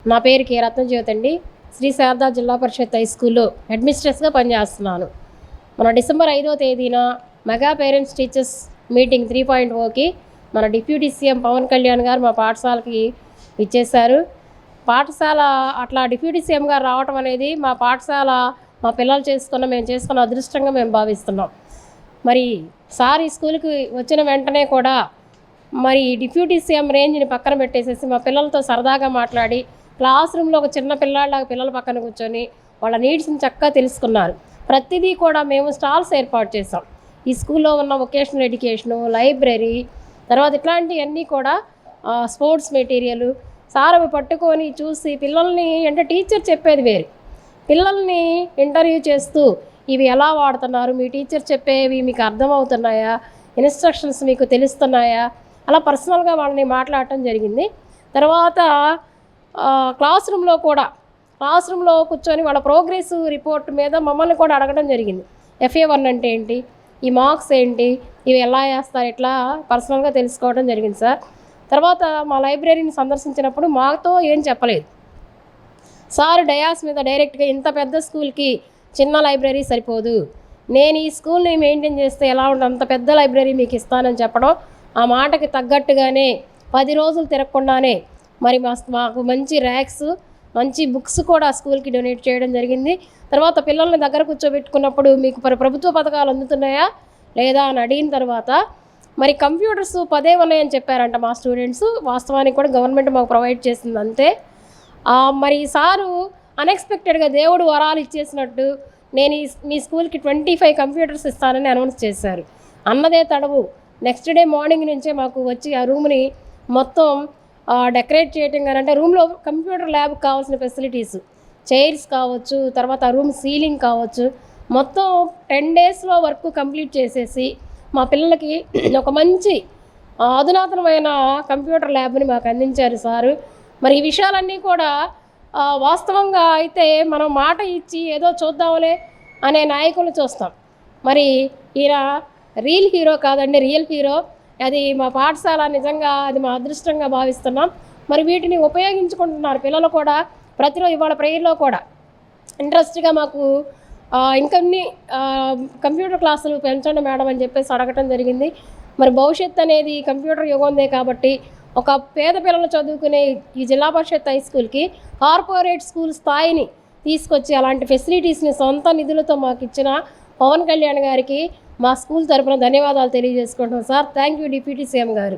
నా పేరు కే రత్నజ్యోతి అండి. శ్రీ శారదా జిల్లా పరిషత్ హై స్కూల్లో హెడ్ మిస్ట్రెస్గా పనిచేస్తున్నాను. మన డిసెంబర్ 5వ తేదీన మెగా పేరెంట్స్ టీచర్స్ మీటింగ్ 3.0కి మన డిప్యూటీ సీఎం పవన్ కళ్యాణ్ గారు మా పాఠశాలకి ఇచ్చేశారు. పాఠశాల అట్లా డిప్యూటీ సీఎం గారు రావటం అనేది మా పాఠశాల మా పిల్లలు మేము చేసుకున్న అదృష్టంగా మేము భావిస్తున్నాం. మరి సార్ ఈ స్కూల్కి వచ్చిన వెంటనే కూడా మరి డిప్యూటీ సీఎం రేంజ్ని పక్కన పెట్టేసేసి మా పిల్లలతో సరదాగా మాట్లాడి క్లాస్ రూమ్లో ఒక చిన్న పిల్లాడిలాగా పిల్లల పక్కన కూర్చొని వాళ్ళ నీడ్స్ని చక్కగా తెలుసుకున్నారు. ప్రతిదీ కూడా మేము స్టాల్స్ ఏర్పాటు చేసాం. ఈ స్కూల్లో ఉన్న వొకేషనల్ ఎడ్యుకేషను, లైబ్రరీ, తర్వాత ఇట్లాంటివన్నీ కూడా స్పోర్ట్స్ మెటీరియల్ సార్ అవి పట్టుకొని చూసి పిల్లల్ని అంటే టీచర్ చెప్పేది వేరు, పిల్లల్ని ఇంటర్వ్యూ చేస్తూ ఇవి ఎలా వాడుతున్నారు, మీ టీచర్ చెప్పేవి మీకు అర్థమవుతున్నాయా, ఇన్స్ట్రక్షన్స్ మీకు తెలుస్తున్నాయా, అలా పర్సనల్గా వాళ్ళని మాట్లాడటం జరిగింది. తర్వాత క్లాస్ రూమ్లో కూర్చొని వాళ్ళ ప్రోగ్రెస్ రిపోర్ట్ మీద మమ్మల్ని కూడా అడగడం జరిగింది. FA1 అంటే ఏంటి, ఈ మార్క్స్ ఏంటి, ఇవి ఎలా వేస్తారు, ఇట్లా పర్సనల్గా తెలుసుకోవడం జరిగింది సార్. తర్వాత మా లైబ్రరీని సందర్శించినప్పుడు మాతో ఏం చెప్పలేదు సార్. డయాస్ మీద డైరెక్ట్గా ఇంత పెద్ద స్కూల్కి చిన్న లైబ్రరీ సరిపోదు, నేను ఈ స్కూల్ని మెయింటైన్ చేస్తే ఎలా ఉంటుంది, అంత పెద్ద లైబ్రరీ మీకు ఇస్తానని చెప్పడం, ఆ మాటకి తగ్గట్టుగానే 10 రోజులు తిరగకుండానే మరి మాకు మంచి ర్యాక్స్, మంచి బుక్స్ కూడా స్కూల్కి డొనేట్ చేయడం జరిగింది. తర్వాత పిల్లల్ని దగ్గర కూర్చోబెట్టుకున్నప్పుడు మీకు ప్రభుత్వ పథకాలు అందుతున్నాయా లేదా అని అడిగిన తర్వాత మరి కంప్యూటర్స్ 10 ఉన్నాయని చెప్పారంట మా స్టూడెంట్స్. వాస్తవానికి కూడా గవర్నమెంట్ మాకు ప్రొవైడ్ చేసింది అంతే. మరి సారు అన్ఎక్స్పెక్టెడ్గా దేవుడు వరాలు ఇచ్చేసినట్టు నేను మీ స్కూల్కి 25 కంప్యూటర్స్ ఇస్తానని అనౌన్స్ చేశారు. అన్నదే తడవు నెక్స్ట్ డే మార్నింగ్ నుంచే మాకు వచ్చి ఆ రూమ్ని మొత్తం డెకరేట్ చేయటం కానీ, అంటే రూమ్లో కంప్యూటర్ ల్యాబ్కి కావాల్సిన ఫెసిలిటీస్, చైర్స్ కావచ్చు, తర్వాత రూమ్ సీలింగ్ కావచ్చు, మొత్తం 10 డేస్లో వర్క్ కంప్లీట్ చేసేసి మా పిల్లలకి ఒక మంచి అధునాతనమైన కంప్యూటర్ ల్యాబ్ని మాకు అందించారు సారు. మరి ఈ విషయాలన్నీ కూడా వాస్తవంగా అయితే మనం మాట ఇచ్చి ఏదో చూద్దామలే అనే నాయకులు చూస్తాం. మరి ఈయన రియల్ హీరో కాదండి, రియల్ హీరో. అది మా పాఠశాల, నిజంగా అది మా అదృష్టంగా భావిస్తున్నాం. మరి వీటిని ఉపయోగించుకుంటున్నారు పిల్లలు కూడా. ప్రతిరోజు ఇవాళ ప్రేయర్లో కూడా ఇంట్రెస్ట్గా మాకు ఇంకొన్ని కంప్యూటర్ క్లాసులు పెంచండి మేడం అని చెప్పేసి అడగటం జరిగింది. మరి భవిష్యత్తు అనేది కంప్యూటర్ యుగందే కాబట్టి ఒక పేద పిల్లలు చదువుకునే ఈ జిల్లా పరిషత్ హై స్కూల్కి కార్పొరేట్ స్కూల్ స్థాయిని తీసుకొచ్చి అలాంటి ఫెసిలిటీస్ని సొంత నిధులతో మాకు ఇచ్చిన పవన్ కళ్యాణ్ గారికి మా స్కూల్ తరఫున ధన్యవాదాలు తెలియజేసుకుంటున్నాం sir. Thank you deputy CM గారు.